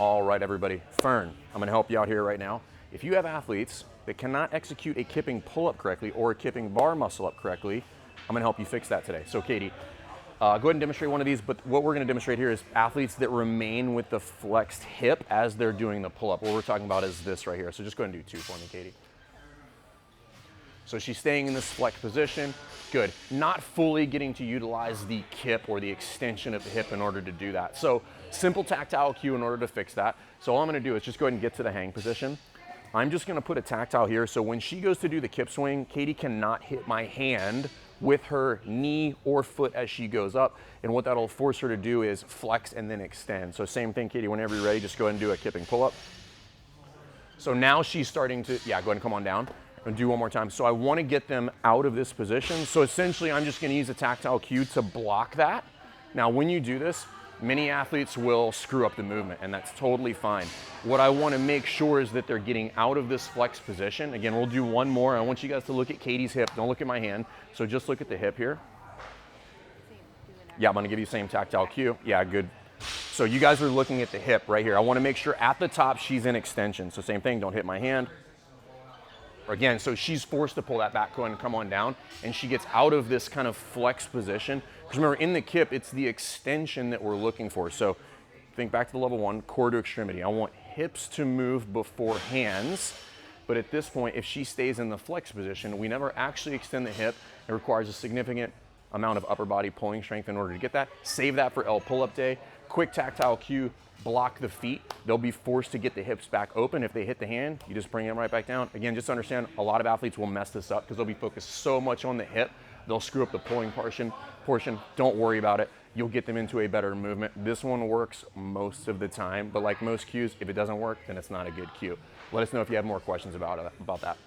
All right, everybody. Fern, I'm gonna help you out here right now. If you have athletes that cannot execute a kipping pull-up correctly or a kipping bar muscle up correctly, I'm gonna help you fix that today. So Katie, go ahead and demonstrate one of these, but what we're gonna demonstrate here is athletes that remain with the flexed hip as they're doing the pull-up. What we're talking about is this right here. So just go ahead and do 2 for me, Katie. So she's staying in this flex position. Good. Not fully getting to utilize the kip or the extension of the hip in order to do that. So simple tactile cue in order to fix that. So all I'm gonna do is just go ahead and get to the hang position. I'm just gonna put a tactile here. So when she goes to do the kip swing, Katie cannot hit my hand with her knee or foot as she goes up. And what that'll force her to do is flex and then extend. So same thing, Katie, whenever you're ready, just go ahead and do a kipping pull-up. So now she's starting to, yeah, go ahead and come on down. And do one more time. So I want to get them out of this position. So essentially I'm just going to use a tactile cue to block that. Now when you do this, many athletes will screw up the movement, and that's totally fine. What I want to make sure is that they're getting out of this flex position. Again, we'll do one more. I want you guys to look at Katie's hip. Don't look at my hand. So just look at the hip here. Yeah, I'm going to give you the same tactile cue. Yeah, good. So you guys are looking at the hip right here. I want to make sure at the top she's in extension. So same thing, don't hit my hand. Again, so she's forced to pull that back, go ahead and come on down, and she gets out of this kind of flex position. Because remember, in the kip, it's the extension that we're looking for. So think back to the level 1, core to extremity. I want hips to move before hands, but at this point, if she stays in the flex position, we never actually extend the hip. It requires a significant amount of upper body pulling strength in order to get that. Save that for L pull-up day. Quick tactile cue. Block the feet. They'll be forced to get the hips back open. If they hit the hand, you just bring them right back down. Again, just understand a lot of athletes will mess this up because they'll be focused so much on the hip, they'll screw up the pulling portion. Don't worry about it. You'll get them into a better movement. This one works most of the time, but like most cues, if it doesn't work, then it's not a good cue. Let us know if you have more questions about that.